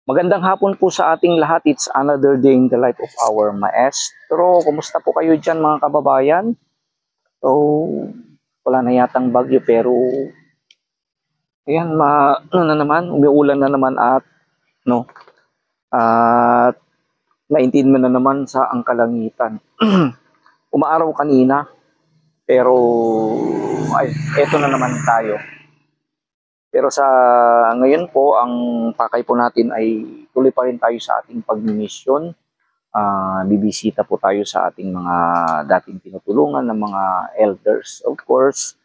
Magandang hapon po sa ating lahat. It's another day in the life of our maestro. Kumusta po kayo dyan mga kababayan? So, wala na yatang bagyo pero ayan, ano na naman, umuulan na naman at no, at naintindihan mo na naman sa ang kalangitan. Umaaraw kanina pero ay, eto na naman tayo. Pero sa ngayon po, ang pakay po natin ay tuloy pa rin tayo sa ating pagmimisyon. Bibisita po tayo sa ating mga dating tinutulungan ng mga elders. Of course,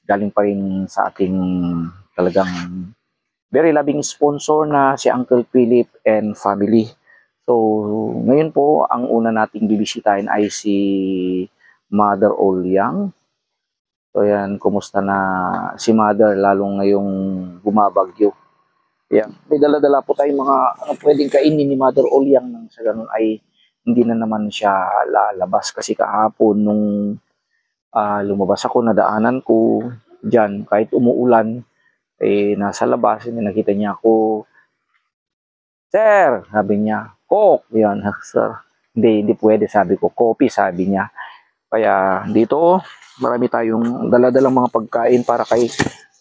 galing pa rin sa ating talagang very loving sponsor na si Uncle Philip and family. So, ngayon po, ang una nating bibisitahin ay si Mother Olyang. So yan, kumusta na si Mother lalong ngayong bumabagyo. Yan. May dala-dala po tayong mga pwedeng kainin ni Mother Olyang nang sa ganun ay hindi na naman siya lalabas kasi kahapon nung lumabas ako, nadaanan ko dyan kahit umuulan nasa labas, nakita niya ako, "Sir," sabi niya, "Coke." Yan, "Sir, hindi pwede," sabi ko, "Coffee," sabi niya. Kaya dito, marami tayong dala-dalang mga pagkain para kay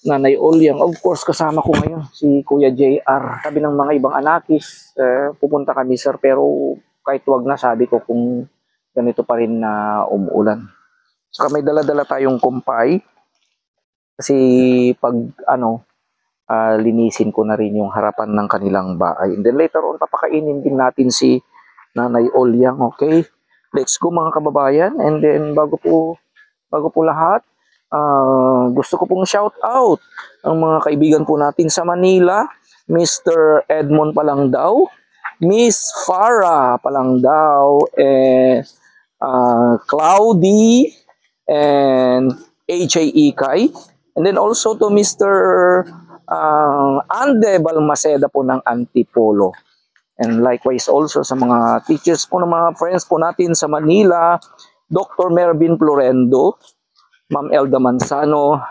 Nanay Olyang. Of course, kasama ko ngayon si Kuya JR. Sabi ng mga ibang anakis, pupunta kami sir, pero kahit wag na, sabi ko kung ganito pa rin na umuulan. Saka may dala-dala tayong kumpay. Kasi pag linisin ko na rin yung harapan ng kanilang bahay. And then later on, papakainin din natin si Nanay Olyang, okay? Let's go mga kababayan. And then bago po lahat, gusto ko pong shout out ang mga kaibigan po natin sa Manila, Mr. Edmond Palangdaw, Miss Farah Palangdaw, and Cloudy, and H.A. Ikay. And then also to Mr. Ande Balmaceda po ng Antipolo. And likewise also sa mga teachers po ng mga friends po natin sa Manila, Dr. Mervin Florendo, Ma'am Elda Manzano,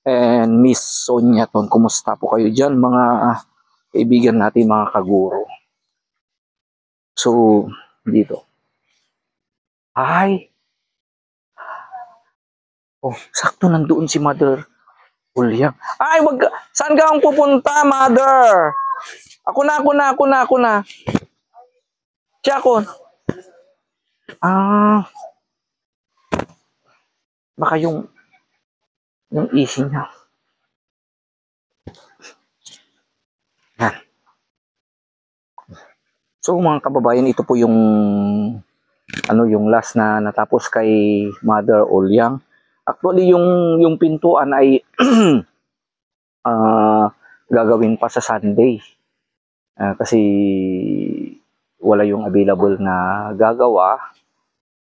and Miss Sonia Ton. Kumusta po kayo dyan mga kaibigan natin, mga kaguro? So, dito. Ay! Oh, sakto nandoon si Mother Olyang. Ay, saan ka ang pupunta, Mother? Ako na. Siya ako. Baka yung isi niya. Yan. So mga kababayan, ito po yung yung last na natapos kay Mother Olyang. Actually yung pintuan ay gagawin pa sa Sunday. Kasi wala yung available na gagawa.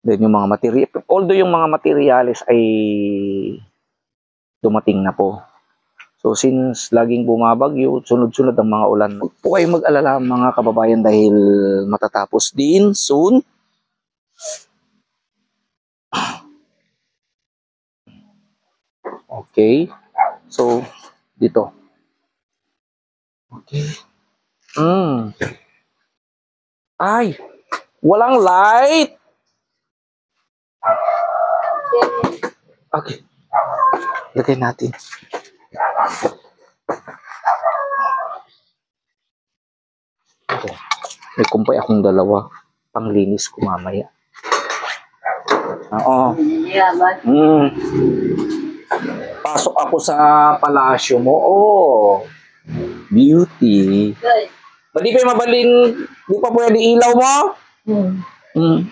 Then yung mga material, although yung mga materyales ay dumating na po. So since laging bumabagyo, sunod-sunod ang mga ulan, huwag po kayo mag-alala mga kababayan dahil matatapos din soon. Okay. So dito. Okay. Ay, walang light. Okay. Lagay natin. Okay. May kumpay akong dalawa. Panglinis ko mamaya. Oo. Pasok ako sa palasyo mo. Oh. Beauty. Di pa mabalin, di pa pwede ilaw mo?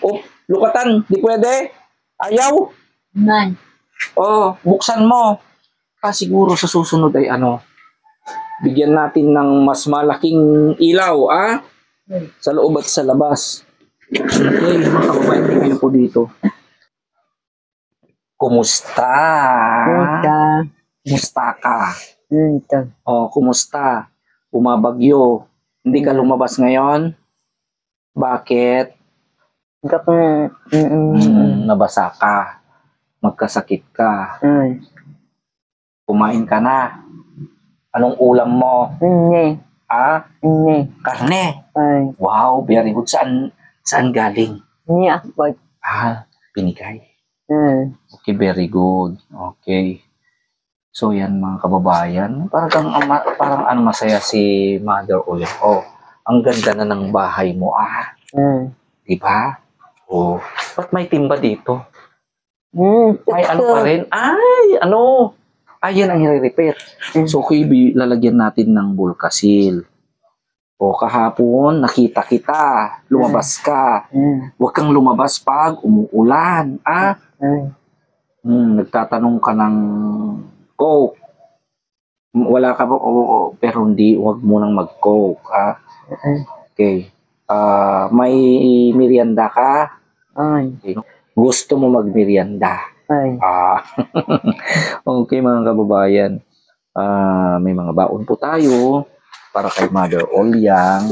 Oh, lukatan, di pwede? Ayaw? Man. Oh, buksan mo. Siguro sa susunod ay bigyan natin ng mas malaking ilaw, sa loob at sa labas. Okay, mga kababayan, tingnan po dito. Kumusta? Kumusta ka? Oh, kumusta? Bumabagyo. Hindi ka lumabas ngayon? Bakit? Nabasa ka. Magkasakit ka. Kumain ka na. Anong ulam mo? Ah, Ini. karne. Ay. Wow, very good. Saan galing? Ini apa? Binigay. Okay, very good. Okay. So yan mga kababayan, parang ano masaya si Mother ulit. Oh, ang ganda na ng bahay mo. Di ba? Oh, ba't may timba dito? May ano pa rin? Yan ang i-repair. So, Kuya, lalagyan natin ng Bulkasil. O kahapon, nakita kita, lumabas ka. Huwag kang lumabas pag umuulan. Nagtatanong ka ng Coke. Wala ka ba? Oo, pero huwag mo nang mag-Coke. Okay. May merienda ka? Okay. Gusto mo mag-merienda? Okay mga kababayan. May mga baon po tayo para kay Mother Olyang.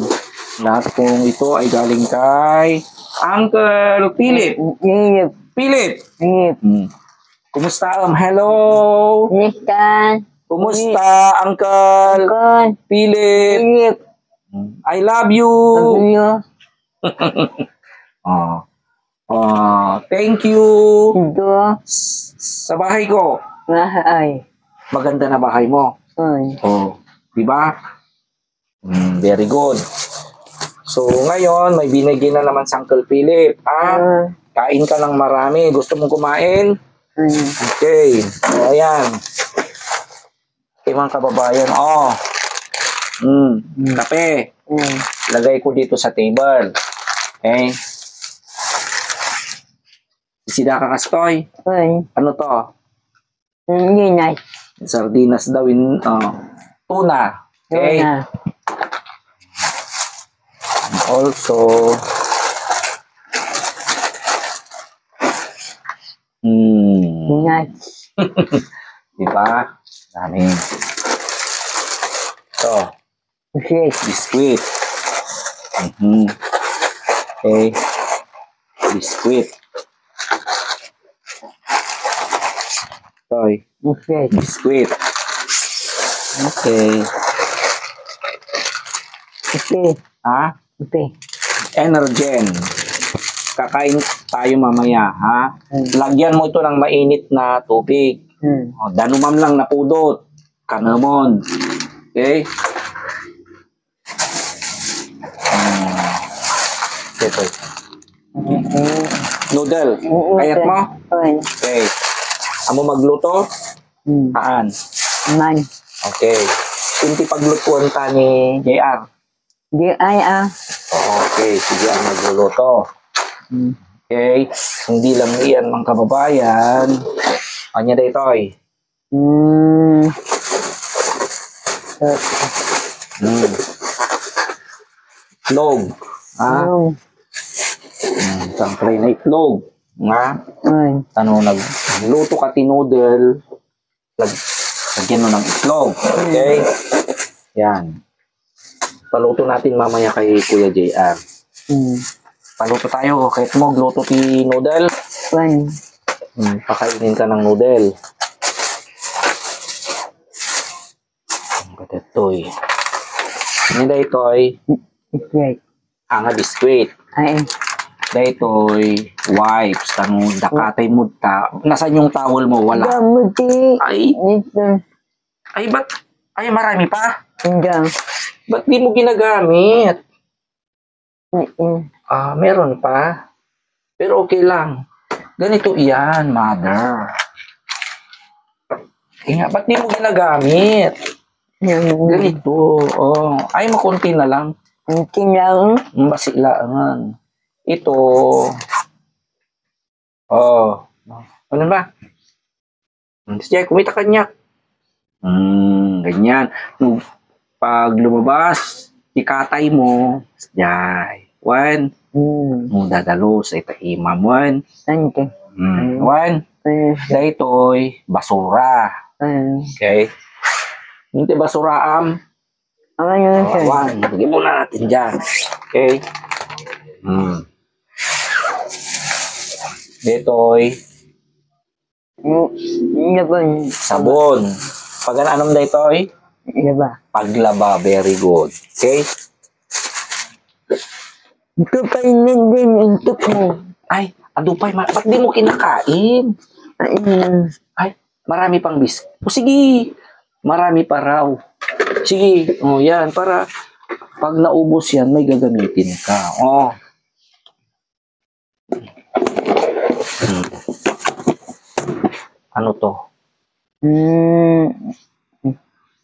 Lahat pong ito ay galing kay Uncle Philip. Philip! Kumusta? Hello! Kumusta, Uncle? Philip! I love you! Thank you! Sa bahay ko. Maganda na bahay mo. Di ba? Very good. So, ngayon, may binigyan na naman si Uncle Philip. Kain ka ng marami. Gusto mong kumain? Okay. So, ayan. Okay, mga kababayan. Kape. Lagay ko dito sa table. Okay. Sida ka kastoy. Ano to? Sardinas daw tuna. Okay. Also, diba? Dami. So, biskuit. Okay. Biskuit. Toy. Biskuit. Okay. Energen. Kakain tayo mamaya, Lagyan mo ito ng mainit na tubig. Danumam lang na pudot. Kanamon. Okay? Ito. Noodle. Kayat mo? Okay. Amo magluto? Okay. Kunti paglutuan ka ni JR. Okay, sige ang magluluto. Okay. Hindi lang iyan mga kababayan. Anya day toy. Itlog. Siyempre na itlog. Nagluto ka tinudel. Lagyan mo ng itlog. Okay? Yan. Paluto natin mamaya kay Kuya JR. Paluto tayo. Kahit mo, gluto ti noodle. Pakainin ka ng noodle. Ito'y. Hindi ito'y. Biskuit. Daytoy wipes dakatay mo nasaan yung towel mo? Wala. Ay marami pa. Ba't di mo ginagamit? Meron pa. Pero okay lang. Ganito iyan, Mother. Ba't di mo ginagamit? Ganito. Ay makunti na lang. Basilaan. Ito. Ano ba? Sige, kumita kanya. Ganyan. Pag lumabas, ikatay mo. Sige. 1. Dadalo sa itaimam. 1. 1. Daytoy, basura. Okay. Hindi basuraam. 1. Bigyan muna natin dyan. Okay. Ditoy sabon. Pag anong ditoy? Diba? Paglaba, very good. Okay? Ito pa rin din yung tuk mo. Ay, adupay, ba't di mo kinakain? Ay, marami pang O sige, marami pa raw. Sige, yan, para pag naubos yan, may gagamitin ka. Ano to?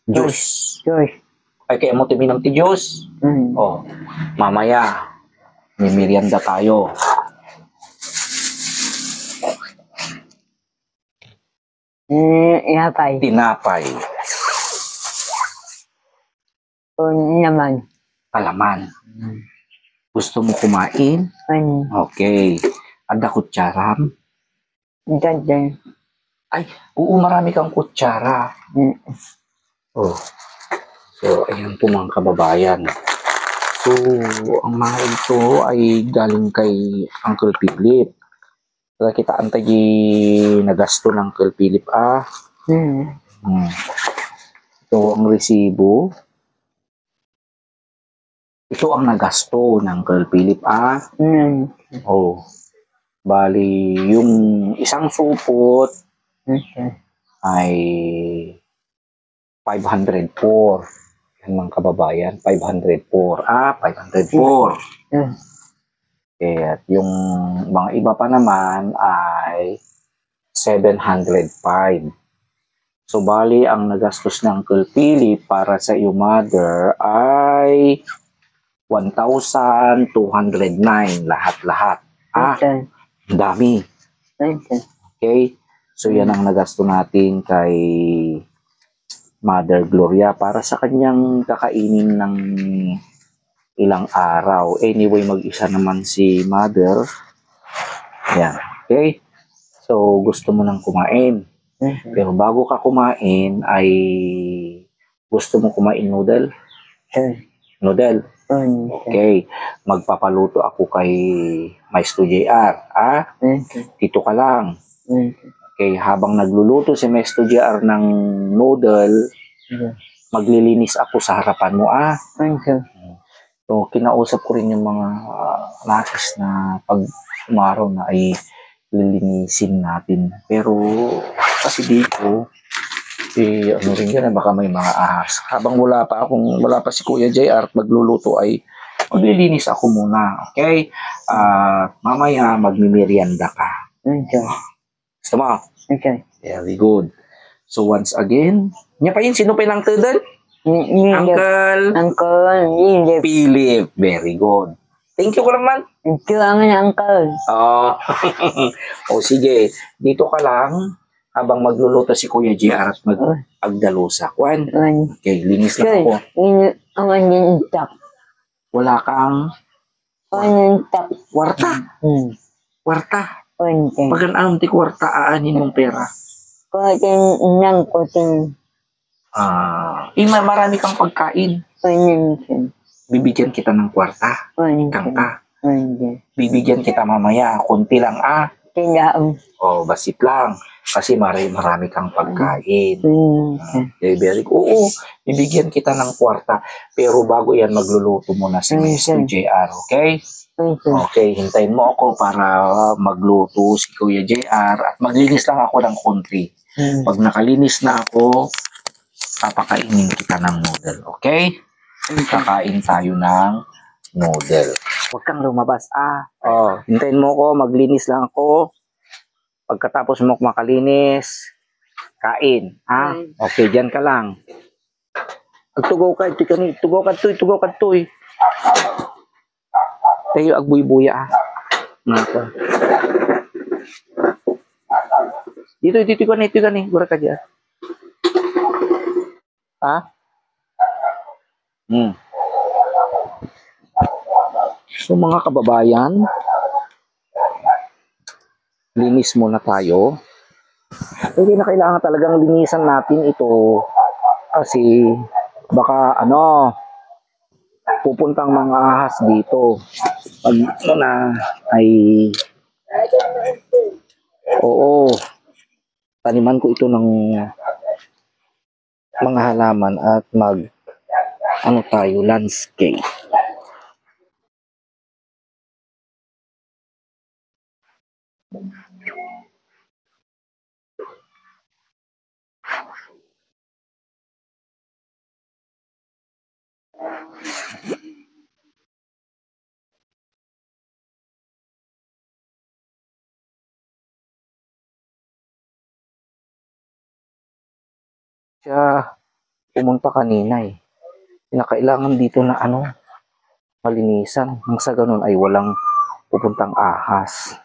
Juice. Ay, kaya mo timinam ti juice? Mamaya, may merienda tayo. Tinapay. Naman. Palaman. Gusto mo kumain? Okay. Ada kutsaram? Ay, oo, marami kang kutsara. So, ayan po mga kababayan. So, ang mga ito ay galing kay Uncle Philip. Kaya kita antay nagasto ng Uncle Philip, Ito ang resibo. Ito ang nagasto ng Uncle Philip, Bali, yung isang supot ay 504. Yan mga kababayan, 504. 504. At yung mga iba pa naman ay 705. So, bali, ang nagastos ng Uncle Philip para sa iyong mother ay 1,209 lahat-lahat. Ang dami. Okay? So, yan ang nagasto natin kay Mother Gloria para sa kanyang kakainin ng ilang araw. Anyway, mag-isa naman si Mother. Yan. Okay? So, gusto mo nang kumain. Pero bago ka kumain, ay gusto mo kumain noodle? Noodle? Okay. Magpapaluto ako kay Maestro JR. Dito ka lang. Okay. Habang nagluluto si Maestro JR ng noodle, maglilinis ako sa harapan mo. So, kinausap ko rin yung mga nakis na pag umaraw na ay lilinisin natin. Pero, kasi dito, ano rin yan, baka may mga ahas. Habang wala pa si Kuya JR at magluluto ay maglilinis ako muna. Okay? Mamaya magmimerienda ka. Gusto mo? Okay. Very good. So once again, niya pa yun, sino pa yung tudol? Uncle Philip. Very good. Thank you ko naman. Thank you Uncle. Sige. Dito ka lang habang magluluto si Kuya JR at mag-agdalusa. Okay, linis lang ako. Wala kang kwarta. Kwarta. Pag anong ti kwarta, aanin mong pera? Marami kang pagkain. Bibigyan kita ng kwarta. Kangka. Bibigyan kita mamaya. Kunti lang, basit lang. Kasi marami kang pagkain. Very good. Oo, bibigyan kita ng kwarta. Pero bago yan, magluluto muna si Mr. JR, okay? Okay, hintayin mo ako para magluto si Kuya JR at maglinis lang ako ng konti. Pag nakalinis na ako, papakainin kita ng noodle, okay? Kakain tayo ng noodle. Huwag kang lumabas, hintayin mo ako, maglinis lang ako. Pagkatapos mo makalinis, kain, Okay, dyan ka lang. Agtugaw ka, tugaw ka tuy. Tayo agbuy-buya, Nako. Dito ka ni, gura ka dyan. So mga kababayan, linis muna tayo. Hindi na kailangan talagang linisan natin ito kasi baka pupuntang mga ahas dito. Pag ay taniman ko ito ng mga halaman at ano tayo, landscape. Siya pumunta kanina eh. Kinakailangan dito na malinisan. Nang sa ganun ay walang pupuntang ahas.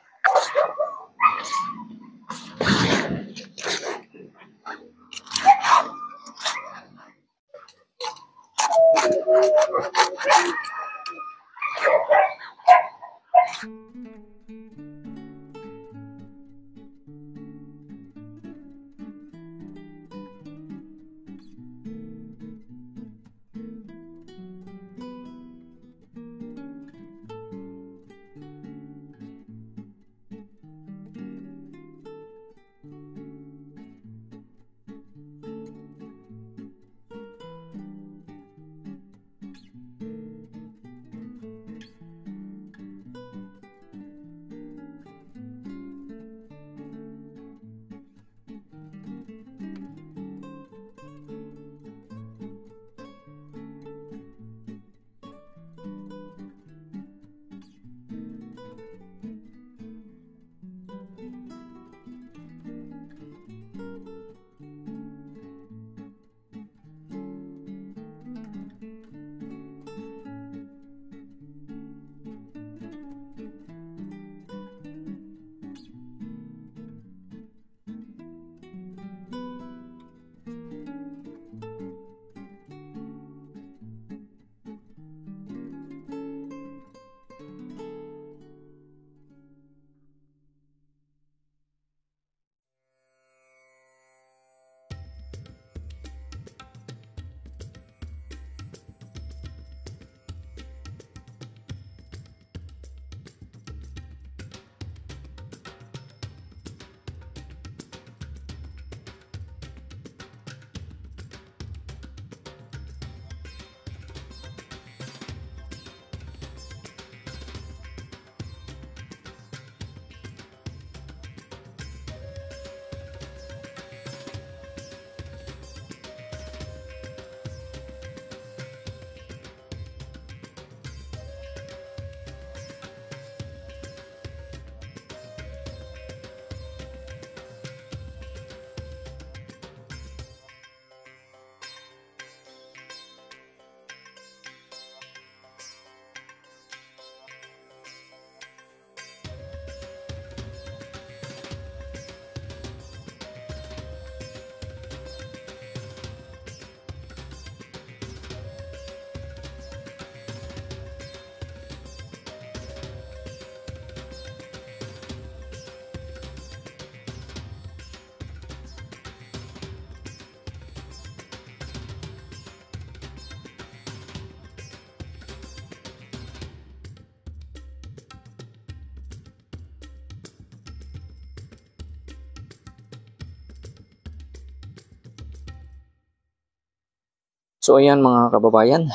So ayan mga kababayan,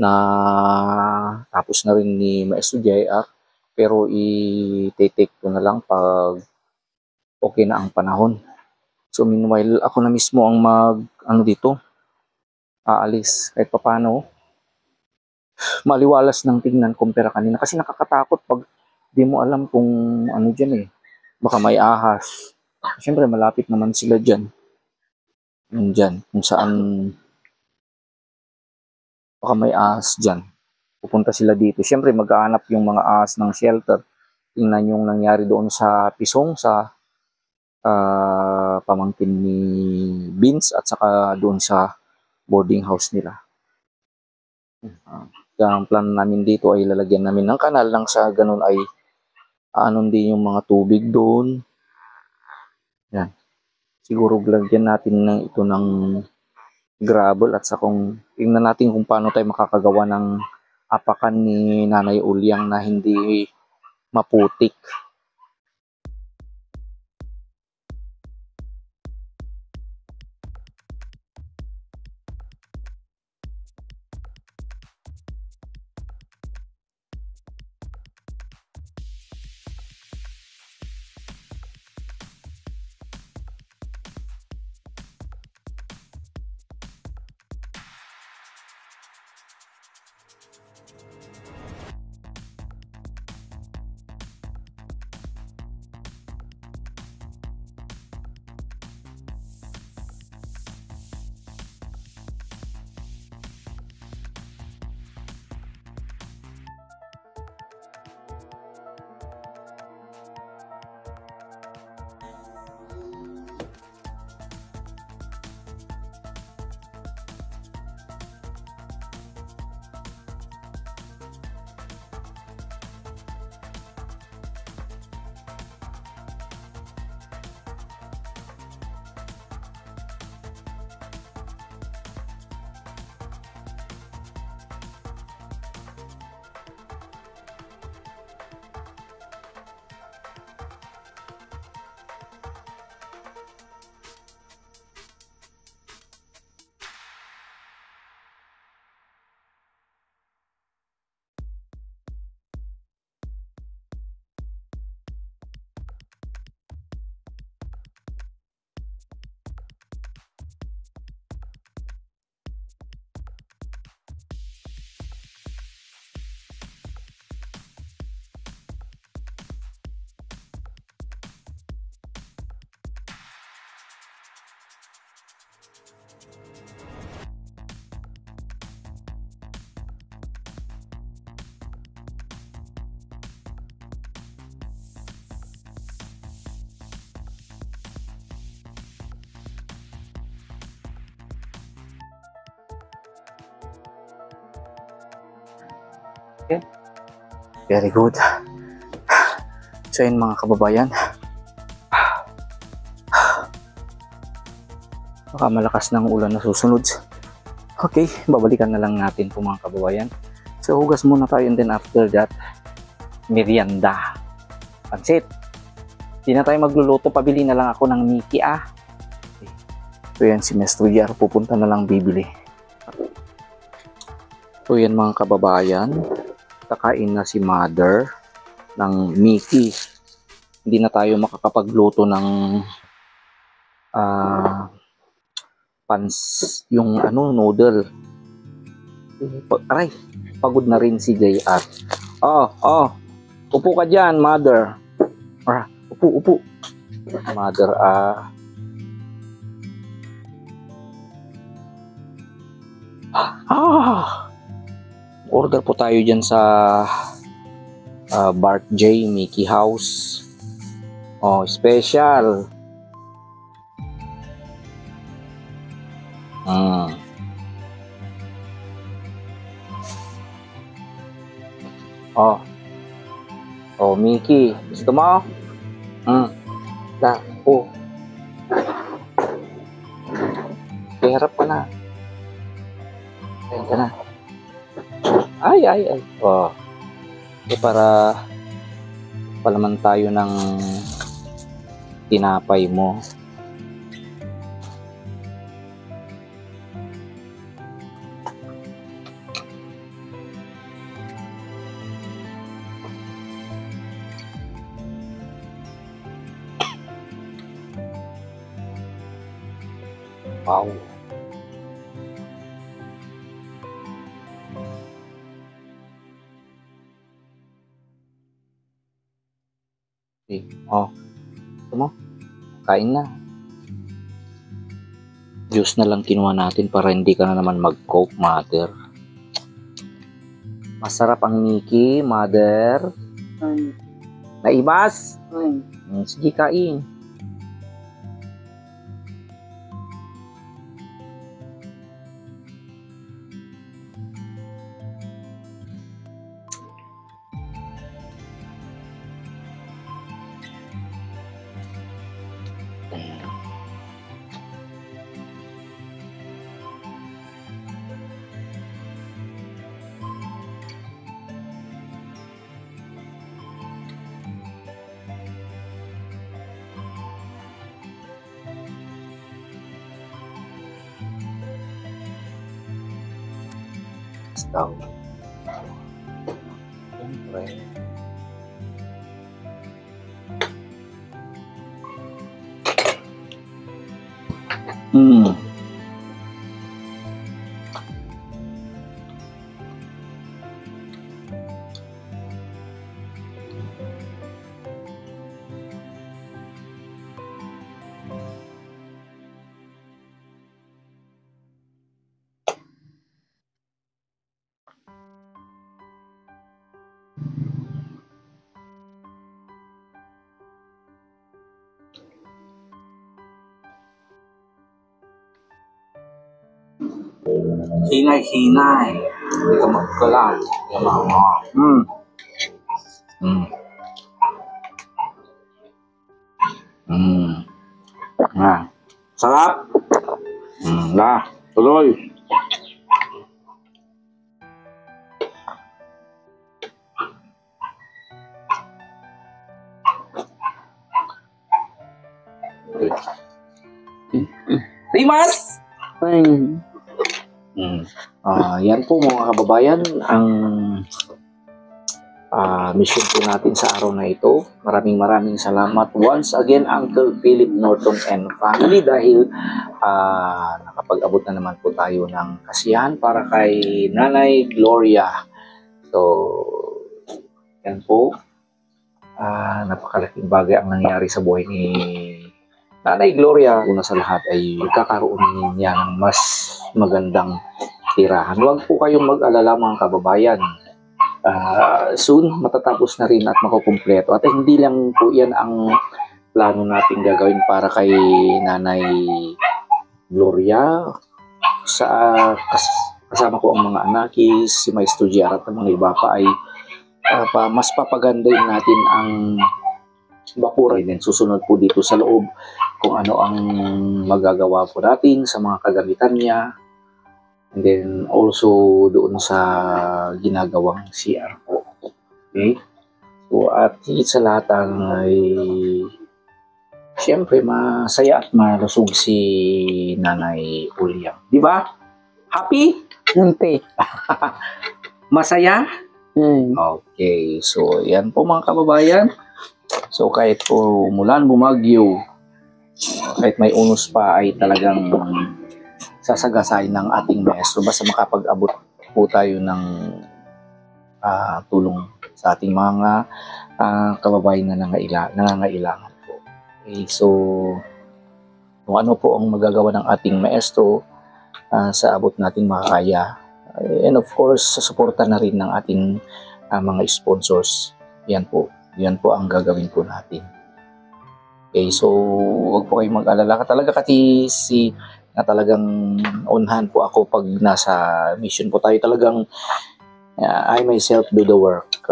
na tapos na rin ni Maestro JR, pero i-take ko na lang pag okay na ang panahon. So meanwhile, ako na mismo ang dito, aalis kahit papano. Maliwalas ng tingnan kumpara kanina kasi nakakatakot pag di mo alam kung ano dyan eh. Baka may ahas. Siyempre malapit naman sila dyan. Yun dyan, kung saan baka may ahas dyan. Pupunta sila dito. Siyempre mag-aanap yung mga ahas ng shelter. Tingnan yung nangyari doon sa Pisong, sa pamangkin ni Vince at saka doon sa boarding house nila. Ang plan namin dito ay lalagyan namin ng kanal lang sa ganun ay aanon din yung mga tubig doon. Yan. Siguro lagyan natin ito ng gravel at sa kung tingnan natin kung paano tayo makakagawa ng apakan ni Nanay Ulyang na hindi maputik. Okay. Very good. So yun mga kababayan. Baka malakas ng ulan na susunod. Okay, babalikan na lang natin po mga kababayan. So hugas muna tayo and then after that, merienda. Pansit. Hindi na tayo magluluto, pabili na lang ako ng Mickey ah. Okay. So yan si Mr. JR, pupunta na lang bibili. So yan mga kababayan, kakain na si Mother ng Mickey. Hindi na tayo makakapagluto ng yung noodle. Aray, pagod na rin si JR. Upo ka dyan, Mother. Upo. Mother, order po tayo dyan sa Bart J Mickey House. Special. Mickey, gusto mo? Harap ka na. Ayan ka na. Ay. Para palaman tayo ng tinapay mo. Wow. Okay. Gusto mo? Kain na. Juice na lang kinuha natin para hindi ka na naman mag-coke, Mother. Masarap ang Mickey, Mother. Naibas? Sige, kain. Daw. Siyempre. Hinay. Hindi ka magkalang. Sarap. Tuloy. Rimas! Yan po mga kababayan ang mission po natin sa araw na ito. Maraming salamat once again Uncle Philip Norton and family dahil nakapag-abot na naman po tayo ng kasiyahan para kay Nanay Gloria. So yan po, napakalaking bagay ang nangyari sa buhay ni Nanay Gloria. Una sa lahat ay magkakaroon niya ng mas magandang tirahan. Huwag po kayong mag-alala mga kababayan. Soon matatapos na rin at makukumpleto. At hindi lang po yan ang plano natin gagawin para kay Nanay Gloria. kasama ko ang mga anakis, si Maestro JR at ang mga iba pa ay mas papagandahin natin ang bakuran. Then susunod po dito sa loob kung ano ang magagawa po natin sa mga kagamitan niya. And then also doon sa ginagawang CR po. Okay? So at higit sa lahat ay siyempre masaya at malusog si Nanay Ulyang. Di ba? Happy? Siyempre. Masaya? Hmm. Okay. So yan po mga kababayan. So kahit po umulan, bumagyo, kahit may unos pa ay talagang sasagasain ng ating maestro basta makapag-abot po tayo ng tulong sa ating mga kababayan na nangangailangan po. Okay, so kung ano po ang magagawa ng ating maestro sa abot nating makakaya, and of course susuporta na rin ng ating mga sponsors. Yan po ang gagawin po natin. Okay, so wag po kayong mag-alala. Talaga kasi na talagang on hand po ako pag nasa mission po tayo. Talagang I myself do the work.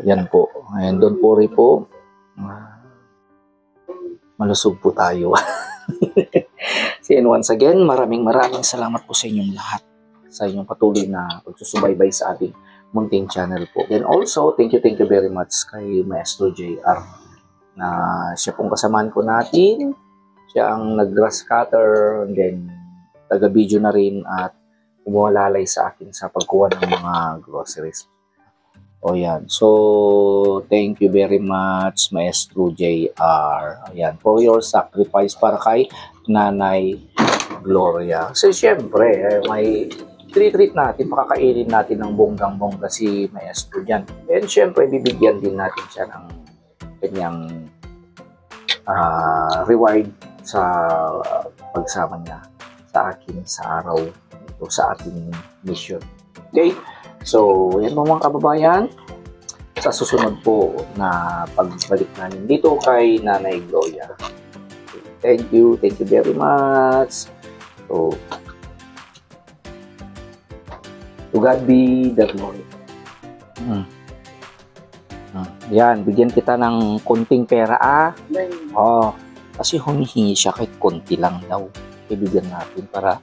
Yan po. And don't worry po. Malusog po tayo. And once again, maraming salamat po sa inyong lahat. Sa inyong patuloy na pagsusubaybay sa ating munting channel po. And also, thank you very much kay Maestro JR na siya pong kasamaan ko natin. Siya ang nag-grass cutter, and then taga-video na rin at umuwalalay sa akin sa pagkuha ng mga groceries. O yan. So, thank you very much, Maestro JR. Ayan, for your sacrifice para kay Nanay Gloria. So, syempre, may treat natin, pakakainin natin ng bonggang-bongga si Maestro dyan. And syempre, bibigyan din natin siya ng kanyang reward sa pagsama niya sa akin sa araw ito sa ating mission. Okay? So, yan po mga kababayan. Sa susunod po na pagbalik namin dito kay Nanay Gloria. Thank you very much. So, to God be the glory. Yan, bigyan kita ng konting pera kasi humihingi siya kahit konti lang daw. Ibigyan natin para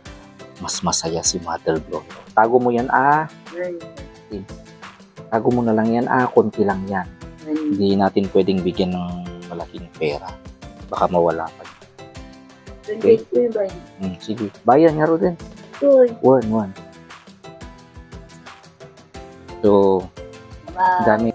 mas masaya si Mother Gloria. Tago mo yan Tago mo na lang yan konti lang yan. Hindi natin pwedeng bigyan ng malaking pera. Baka mawala pa. Okay? Sige, bayan nga rin. One. So, dami